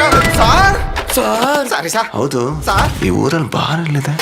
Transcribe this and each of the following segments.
Sir sir sorry sir. ಹೌದು sir ಈ ಊರಲ್ಲಿ ಬಾರ್ ಎಲ್ಲಿದೆ?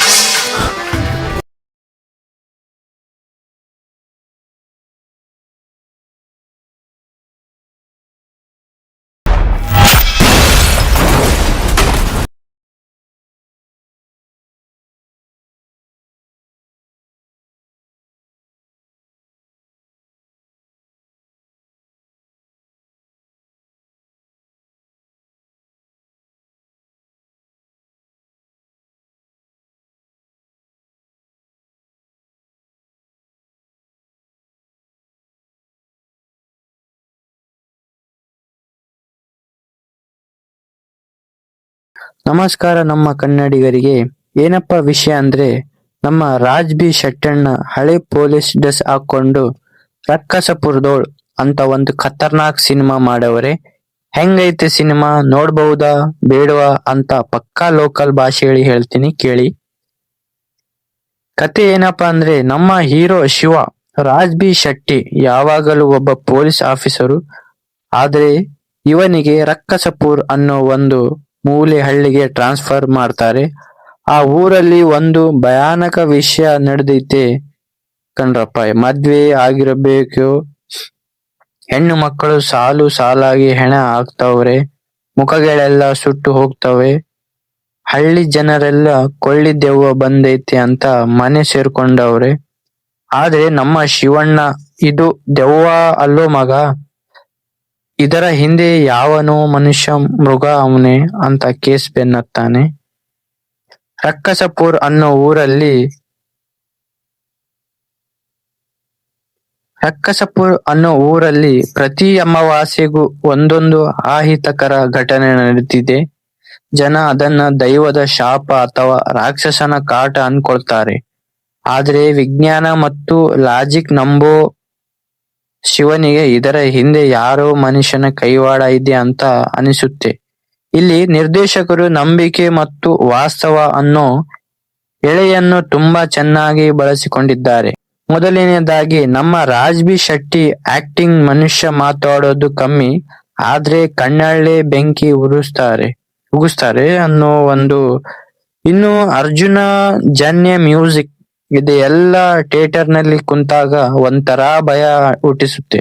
ನಮಸ್ಕಾರ ನಮ್ಮ ಕನ್ನಡಿಗರಿಗೆ. ಏನಪ್ಪಾ ವಿಷಯ ಅಂದ್ರೆ, ನಮ್ಮ ರಾಜ್ ಬಿ ಶೆಟ್ಟಣ್ಣ ಹಳೆ ಪೊಲೀಸ್ ಡ್ರೆಸ್ ಹಾಕೊಂಡು ರಕ್ಕಸಪುರದೋಳ್ ಅಂತ ಒಂದು ಖತರ್ನಾಕ್ ಸಿನಿಮಾ ಮಾಡವ್ರೆ. ಹೆಂಗೈತೆ ಸಿನಿಮಾ ನೋಡ್ಬಹುದಾ ಬೇಡವಾ ಅಂತ ಪಕ್ಕಾ ಲೋಕಲ್ ಭಾಷೆಯಲ್ಲಿ ಹೇಳ್ತೀನಿ ಕೇಳಿ. ಕತೆ ಏನಪ್ಪಾ ಅಂದ್ರೆ, ನಮ್ಮ ಹೀರೋ ಶಿವ ರಾಜ್ ಬಿ ಶೆಟ್ಟಿ ಯಾವಾಗಲೂ ಒಬ್ಬ ಪೊಲೀಸ್ ಆಫೀಸರು. ಆದ್ರೆ ಇವನಿಗೆ ರಕ್ಕಸಪುರ್ ಅನ್ನೋ ಒಂದು ಮೂಲೆ ಹಳ್ಳಿಗೆ ಟ್ರಾನ್ಸ್ಫರ್ ಮಾಡ್ತಾರೆ. ಆ ಊರಲ್ಲಿ ಒಂದು ಭಯಾನಕ ವಿಷಯ ನಡೆದೈತೆ ಕಣ್ರಪ್ಪ. ಮದ್ವೆ ಆಗಿರಬೇಕು, ಹೆಣ್ಣು ಮಕ್ಕಳು ಸಾಲು ಸಾಲಾಗಿ ಹೆಣ ಆಗ್ತವ್ರೆ, ಮುಖಗಳೆಲ್ಲ ಸುಟ್ಟು ಹೋಗ್ತವೆ, ಹಳ್ಳಿ ಜನರೆಲ್ಲ ಕೊಳ್ಳಿ ದೆವ್ವ ಬಂದೈತೆ ಅಂತ ಮನೆ ಸೇರ್ಕೊಂಡವ್ರೆ. ಆದ್ರೆ ನಮ್ಮ ಶಿವಣ್ಣ, ಇದು ದೆವ್ವ ಅಲ್ಲೋ ಮಗ, ಇದರ ಹಿಂದೆ ಯಾವನೋ ಮನುಷ್ಯ ಮೃಗ ಅವನೇ ಅಂತ ಕೇಸ್ ಬೆನ್ನತ್ತಾನೆ. ರಕ್ಕಸಪುರ್ ಅನ್ನೋ ಊರಲ್ಲಿ ಪ್ರತಿ ಅಮಾವಾಸ್ಯೆಗೂ ಒಂದೊಂದು ಅಹಿತಕರ ಘಟನೆ ನಡೆದಿದೆ. ಜನ ಅದನ್ನ ದೈವದ ಶಾಪ ಅಥವಾ ರಾಕ್ಷಸನ ಕಾಟ ಅನ್ಕೊಳ್ತಾರೆ. ಆದ್ರೆ ವಿಜ್ಞಾನ ಮತ್ತು ಲಾಜಿಕ್ ನಂಬೋ ಶಿವನಿಗೆ ಇದರ ಹಿಂದೆ ಯಾರೋ ಮನುಷ್ಯನ ಕೈವಾಡ ಇದೆ ಅಂತ ಅನಿಸುತ್ತೆ. ಇಲ್ಲಿ ನಿರ್ದೇಶಕರು ನಂಬಿಕೆ ಮತ್ತು ವಾಸ್ತವ ಅನ್ನೋ ಎಳೆಯನ್ನು ತುಂಬಾ ಚೆನ್ನಾಗಿ ಬಳಸಿಕೊಂಡಿದ್ದಾರೆ. ಮೊದಲನೆಯದಾಗಿ ನಮ್ಮ ರಾಜ್ ಬಿ ಶೆಟ್ಟಿ ಆಕ್ಟಿಂಗ್. ಮನುಷ್ಯ ಮಾತಾಡೋದು ಕಮ್ಮಿ, ಆದ್ರೆ ಕಣ್ಣಲ್ಲೇ ಬೆಂಕಿ ಉಗಿಸ್ತಾರೆ ಅನ್ನೋ ಒಂದು. ಇನ್ನು ಅರ್ಜುನ ಜನ್ಯ ಮ್ಯೂಸಿಕ್ ಇದು ಎಲ್ಲ ಥಿಯೇಟರ್ ನಲ್ಲಿ ಕುಂತಾಗ ಒಂಥರ ಭಯ ಹುಟ್ಟಿಸುತ್ತೆ.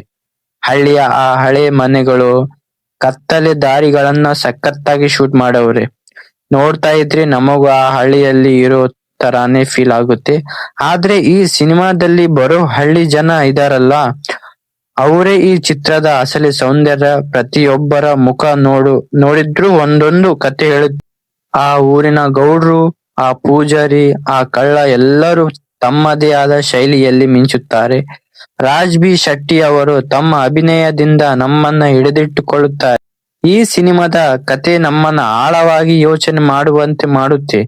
ಹಳ್ಳಿಯ ಆ ಹಳೆ ಮನೆಗಳು, ಕತ್ತಲೆ ದಾರಿಗಳನ್ನ ಸಖತ್ತಾಗಿ ಶೂಟ್ ಮಾಡವ್ರೆ. ನೋಡ್ತಾ ಇದ್ರೆ ನಮಗೂ ಆ ಹಳ್ಳಿಯಲ್ಲಿ ಇರೋ ತರಾನೇ ಫೀಲ್ ಆಗುತ್ತೆ. ಆದ್ರೆ ಈ ಸಿನಿಮಾದಲ್ಲಿ ಬರೋ ಹಳ್ಳಿ ಜನ ಇದಾರಲ್ಲ, ಅವರೇ ಈ ಚಿತ್ರದ ಅಸಲಿ ಸೌಂದರ್ಯ. ಪ್ರತಿಯೊಬ್ಬರ ಮುಖ ನೋಡಿದ್ರು ಒಂದೊಂದು ಕತೆ ಆ ಊರಿನ ಗೌಡ್ರು, ಆ ಪೂಜಾರಿ, ಆ ಕಳ್ಳ ಎಲ್ಲರೂ ತಮ್ಮದೇ ಆದ ಶೈಲಿಯಲ್ಲಿ ಮಿಂಚುತ್ತಾರೆ. ರಾಜ್ ಬಿ ಶೆಟ್ಟಿ ಅವರು ತಮ್ಮ ಅಭಿನಯದಿಂದ ನಮ್ಮನ್ನ ಹಿಡಿದಿಟ್ಟುಕೊಳ್ಳುತ್ತಾರೆ. ಈ ಸಿನಿಮಾದ ಕತೆ ನಮ್ಮನ್ನ ಆಳವಾಗಿ ಯೋಚನೆ ಮಾಡುವಂತೆ ಮಾಡುತ್ತೆ.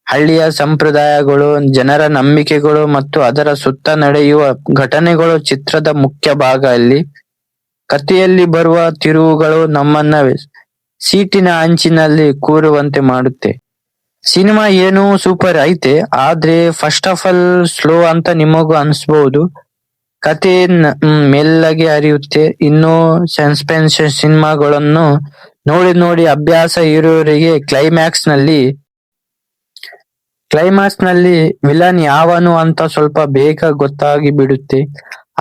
ಹಳ್ಳಿಯ ಸಂಪ್ರದಾಯಗಳು, ಜನರ ನಂಬಿಕೆಗಳು ಮತ್ತು ಅದರ ಸುತ್ತ ನಡೆಯುವ ಘಟನೆಗಳು ಚಿತ್ರದ ಮುಖ್ಯ ಭಾಗ. ಅಲ್ಲಿ ಕಥೆಯಲ್ಲಿ ಬರುವ ತಿರುವುಗಳು ನಮ್ಮನ್ನ ಸೀಟಿನ ಅಂಚಿನಲ್ಲಿ ಕೂರುವಂತೆ ಮಾಡುತ್ತೆ. ಸಿನಿಮಾ ಏನು ಸೂಪರ್ ಐತೆ, ಆದ್ರೆ ಫಸ್ಟ್ ಆಫ್ ಆಲ್ ಸ್ಲೋ ಅಂತ ನಿಮಗೂ ಅನ್ಸ್ಬಹುದು. ಕತೆ ಮೆಲ್ಲಗೆ ಹರಿಯುತ್ತೆ. ಇನ್ನು ಸಸ್ಪೆನ್ಸ್ ಸಿನಿಮಾಗಳನ್ನು ನೋಡಿ ಅಭ್ಯಾಸ ಇರೋರಿಗೆ ಕ್ಲೈಮ್ಯಾಕ್ಸ್ ನಲ್ಲಿ ವಿಲನ್ ಯಾವನು ಅಂತ ಸ್ವಲ್ಪ ಬೇಗ ಗೊತ್ತಾಗಿ ಬಿಡುತ್ತೆ.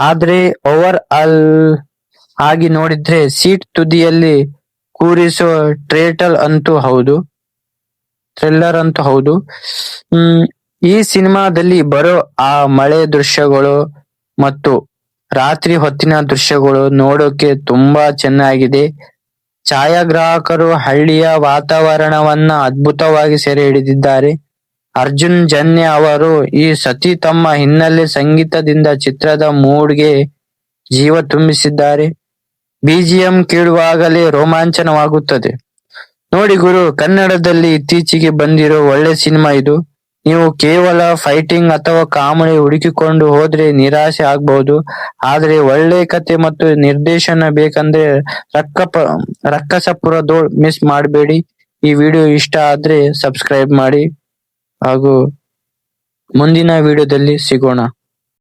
ಆದ್ರೆ ಓವರ್ ಆಲ್ ಆಗಿ ನೋಡಿದ್ರೆ ಸೀಟ್ ತುದಿಯಲ್ಲಿ ಕೂರಿಸೋ ಥ್ರಿಲ್ಲರ್ ಅಂತೂ ಹೌದು. ಈ ಸಿನಿಮಾದಲ್ಲಿ ಬರೋ ಆ ಮಳೆ ದೃಶ್ಯಗಳು ಮತ್ತು ರಾತ್ರಿ ಹೊತ್ತಿನ ದೃಶ್ಯಗಳು ನೋಡೋಕೆ ತುಂಬಾ ಚೆನ್ನಾಗಿದೆ. ಛಾಯಾಗ್ರಾಹಕರು ಹಳ್ಳಿಯ ವಾತಾವರಣವನ್ನ ಅದ್ಭುತವಾಗಿ ಸೆರೆ ಹಿಡಿದಿದ್ದಾರೆ. ಅರ್ಜುನ್ ಜನ್ಯ ಅವರು ಈ ಸತಿ ತಮ್ಮ ಹಿನ್ನೆಲೆ ಸಂಗೀತದಿಂದ ಚಿತ್ರದ ಮೂಡ್ಗೆ ಜೀವ ತುಂಬಿಸಿದ್ದಾರೆ. ಬಿಜಿಎಂ ಕೇಳುವಾಗಲೇ ರೋಮಾಂಚನವಾಗುತ್ತದೆ. ನೋಡಿ ಗುರು, ಕನ್ನಡದಲ್ಲಿ ಇತ್ತೀಚೆಗೆ ಬಂದಿರೋ ಒಳ್ಳೆ ಸಿನಿಮಾ ಇದು. ನೀವು ಕೇವಲ ಫೈಟಿಂಗ್ ಅಥವಾ ಕಾಮಿಡಿ ಹುಡುಕಿಕೊಂಡು ಹೋದ್ರೆ ನಿರಾಸೆ ಆಗ್ಬಹುದು. ಆದ್ರೆ ಒಳ್ಳೆ ಕತೆ ಮತ್ತು ನಿರ್ದೇಶನ ಬೇಕಂದ್ರೆ ರಕ್ಕಸಪುರದೋಳ್ ಮಿಸ್ ಮಾಡಬೇಡಿ. ಈ ವಿಡಿಯೋ ಇಷ್ಟ ಆದ್ರೆ ಸಬ್ಸ್ಕ್ರೈಬ್ ಮಾಡಿ ಹಾಗೂ ಮುಂದಿನ ವಿಡಿಯೋದಲ್ಲಿ ಸಿಗೋಣ.